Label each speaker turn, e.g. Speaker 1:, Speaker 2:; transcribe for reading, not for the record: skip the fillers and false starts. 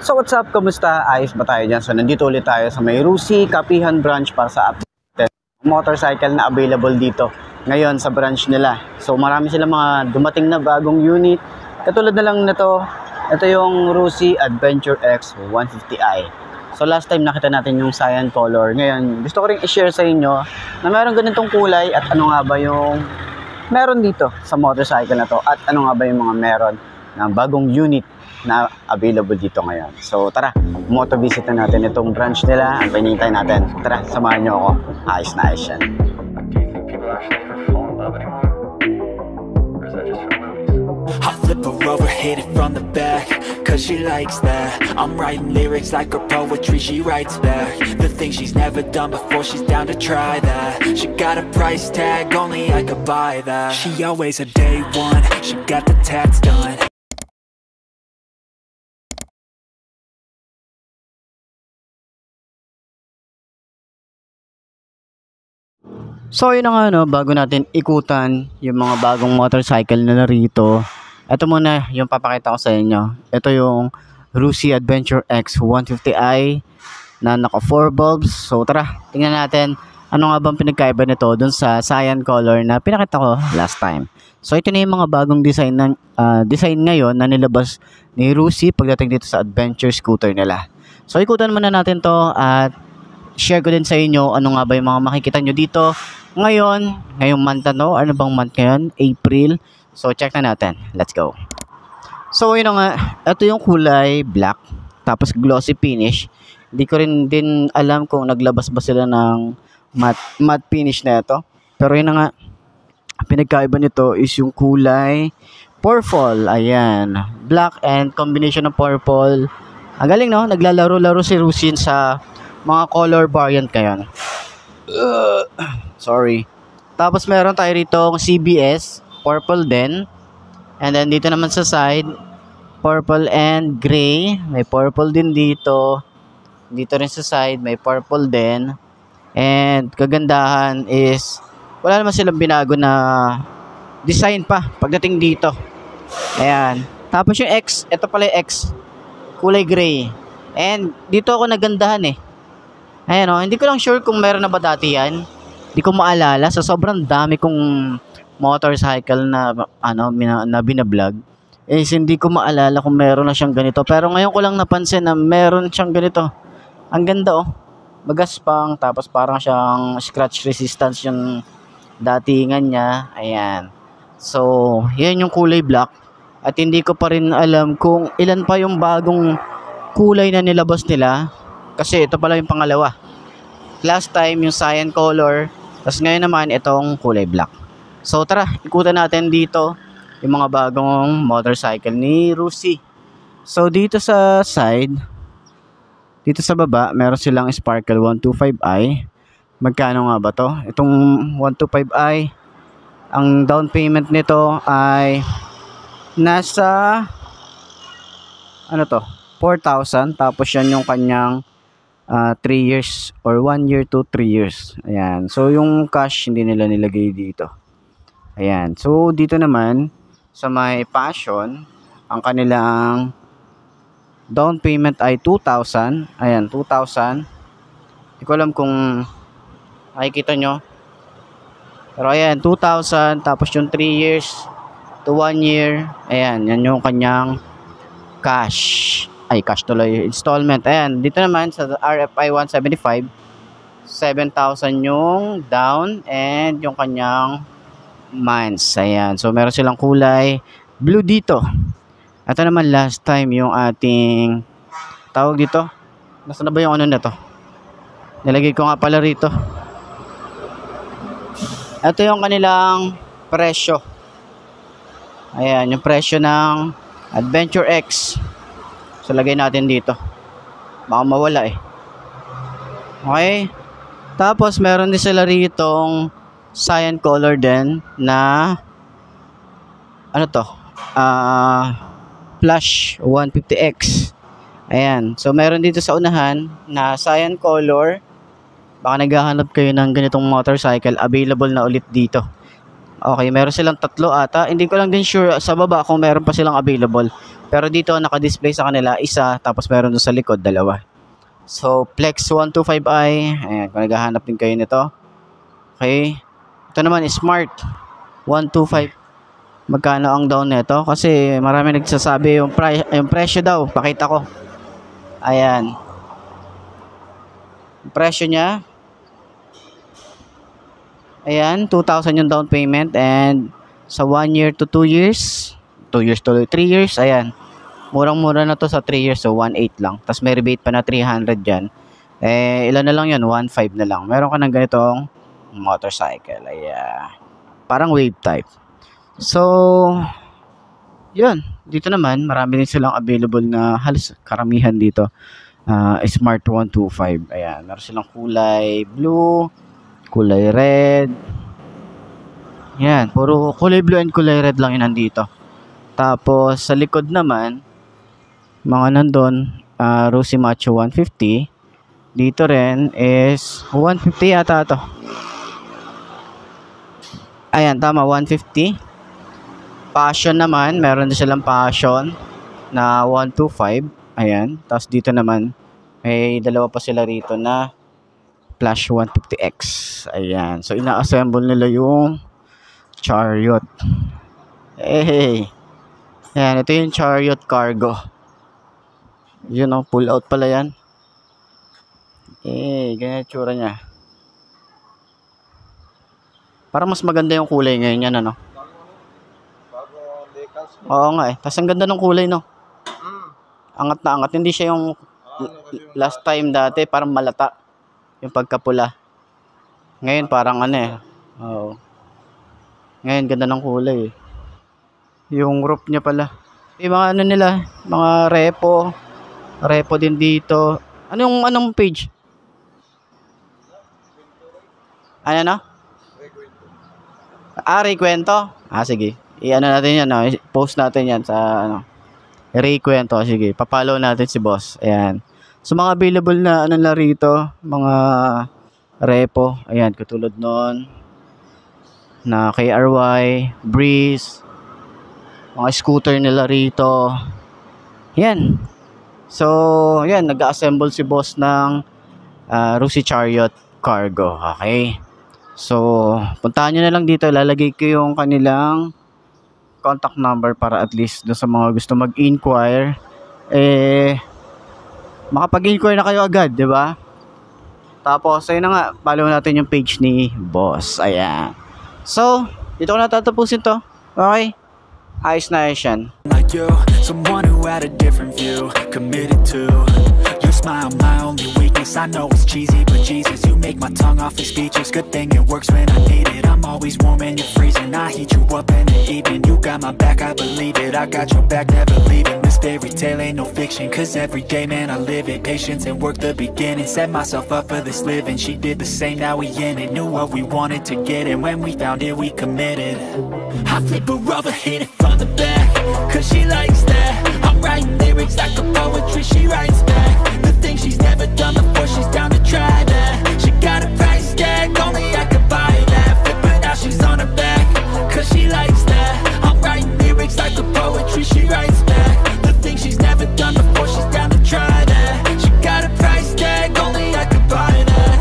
Speaker 1: So what's up, kamusta? Ayos ba tayo dyan? So nandito ulit tayo sa may Rusi Kapihan branch para sa motorcycle na available dito ngayon sa branch nila. So marami silang mga dumating na bagong unit. Katulad na lang nito, ito yung Rusi Adventure X 150i. So last time nakita natin yung cyan color. Ngayon gusto ko rin i-share sa inyo na meron ganitong kulay at ano nga ba yung meron dito sa motorcycle na to at ano nga ba yung mga meron na bagong unit na available dito ngayon. So tara, moto visit na natin itong branch nila. Ang pinintay natin. Tara, samahan nyo ako. Ayos na ayos yan.
Speaker 2: I flip her over, hit it from the back, cause she likes that. I'm writing lyrics like her poetry, she writes back. The things she's never done before, she's down to try that. She got a price tag, only I could buy that. She always a day one, she got the tats done.
Speaker 1: So yun na nga no, bago natin ikutan yung mga bagong motorcycle na narito, ito muna yung papakita ko sa inyo. Ito yung Rusi Adventure X 150i na naka 4 bulbs. So tara, tingnan natin ano nga bang pinagkaiba nito dun sa cyan color na pinakita ko last time. So ito na yung mga bagong design ngayon na nilabas ni Rusi pagdating dito sa adventure scooter nila. So ikutan muna natin to at share ko din sa inyo ano nga ba yung mga makikita nyo dito ngayong month na no? Ano bang month ngayon? April. So check na natin. Let's go. So yun nga, ito yung kulay black tapos glossy finish. Hindi ko rin din alam kung naglabas ba sila ng matte finish na ito. Pero yun nga, pinagkaiba nito is yung kulay purple. Ayan. Black and combination ng purple. Ang galing no? Naglalaro-laro si Rusin sa mga color variant ngayon. Sorry. Tapos meron tayo rito CBS, purple din. And then dito naman sa side, purple and gray. May purple din dito. Dito rin sa side, may purple din. And kagandahan is, wala naman silang binago na design pa pagdating dito. Ayan. Tapos yung X, ito pala yung X, kulay gray. And dito ako nagandahan eh. Ayan o, hindi ko lang sure kung meron na ba dati yan. Hindi ko maalala sa sobrang dami kong motorcycle na na binablog. Hindi ko maalala kung meron na siyang ganito. Pero ngayon ko lang napansin na meron siyang ganito. Ang ganda oh. Magaspang, tapos parang siyang scratch resistance yung datingan niya. Ayan. So, yan yung kulay black. At hindi ko pa rin alam kung ilan pa yung bagong kulay na nilabas nila. Kasi ito pala yung pangalawa. Last time yung cyan color, tapos ngayon naman itong kulay black. So tara, ikutan natin dito yung mga bagong motorcycle ni Rusi. So dito sa side, dito sa baba, meron silang Sparkle 125i. Magkano nga ba to? Itong 125i, ang down payment nito ay nasa 4,000. Tapos yan yung kanyang 3 years or 1 year to 3 years. Ayan. So yung cash hindi nila nilagay dito. Ayan. So dito naman sa may Passion, ang kanilang down payment ay 2,000. Ayan, 2,000. Hindi ko alam kung nakikita nyo. Pero ayan, 2,000. Tapos yung 3 years to 1 year. Ayan, yan yung kanyang cash. Ay, cash tuloy. Installment. Ayan. Dito naman sa RFI 175, 7,000 yung down and yung kanyang months. Ayan. So, meron silang kulay blue dito. Ito naman last time yung ating tawag dito. Nasaan na ba yung ano na to? Nilagay ko nga pala rito. Ito yung kanilang presyo. Ayan. Yung presyo ng Adventure X. So lagay natin dito. Baka mawala eh. Okay. Tapos meron din sila ritong cyan color din na Flash 150X. Ayan. So meron dito sa unahan na cyan color. Baka naghahanap kayo ng ganitong motorcycle, available na ulit dito. Okay, meron silang tatlo ata. Hindi ko lang din sure sa baba kung meron pa silang available. Pero dito naka-display sa kanila isa, tapos meron doon sa likod dalawa. So Flex 125i, ayan, kung naghahanap din kayo nito. Okay. Ito naman Smart 125. Magkano ang down nito? Kasi marami nagsasabi yung presyo daw. Pakita ko. Ayan. Yung presyo niya. Ayan, 2,000 yung down payment, and sa 1 year to 2 years, 2 years to 3 years, ayan. Murang-mura na to sa 3 years, so 1,800 lang. Tapos may rebate pa na 300 dyan. Eh, ilan na lang yun? 1,500 na lang. Meron ka ng ganitong motorcycle. Ayan. Parang wave type. So, yun. Dito naman, marami din silang available na halos karamihan dito. Smart 125. Ayan. Meron silang kulay blue, kulay red. Yan, puro kulay blue and kulay red lang yun nandito. Tapos sa likod naman, mga nandun, Rosy Macho 150. Dito rin is 150 yata to. Ayan, tama, 150. Passion naman, meron din silang Passion na 125. Ayan, tapos dito naman, may dalawa pa sila rito na Flash 150X. Ayan. So, ina-assemble nila yung Chariot. Hey. Ayan. Ito yung Chariot Cargo. Yun o. Pull out pala yan. Ganyan yung tsura niya. Parang mas maganda yung kulay ngayon yan, ano? Oo nga eh. Tapos ang ganda ng kulay, no? Angat na angat. Hindi siya yung last time dati. Parang malata. Yung pagkapula. Ngayon parang ano eh. Oo. Ngayon ganda ng kulay eh. Yung roof niya pala. Yung mga ano nila, mga repo. Repo din dito. Anong page? Ano na? Rekwento? Sige. I-ano natin yan, no? Post natin yan sa ano. Rekwento. Sige. Papalo natin si boss. Ayan. So, mga available na ano na rito, mga repo, ayan, katulad nun, na KRY, Breeze, mga scooter nila rito, yan. So, yan, nag-assemble si boss ng Rosy Chariot Cargo, okay. So, puntahan nyo na lang dito, lalagay ko yung kanilang contact number para at least doon sa mga gusto mag-inquire, makapag-inquire na kayo agad, di ba? Tapos, ayun na nga, follow natin yung page ni boss. Ayan. So, dito ko na tatapusin to. Okay? Ayos na yan.
Speaker 2: Like you, someone who had a different view, committed to your smile, my only weakness. I know it's cheesy, but Jesus, you make my tongue awfully speechless. Good thing it works when I need it. I'm always warm and you're freezing. I heat you up in the evening. You got my back, I believe it. I got your back, never leaving. This fairy tale ain't no fiction, cause every day, man, I live it. Patience and work the beginning. Set myself up for this living. She did the same, now we in it. Knew what we wanted to get, and when we found it, we committed. I flip her over, hit it from the back, cause she likes that. I'm writing lyrics like a poetry, she writes back. The things she's never done before, she's down to try that. She got a price tag, only I could buy that. Flip her, now she's on her back, cause she likes that. I'm writing lyrics like a poetry, she writes back. The things she's never done before, she's down to try that. She got a price tag, only I could buy that.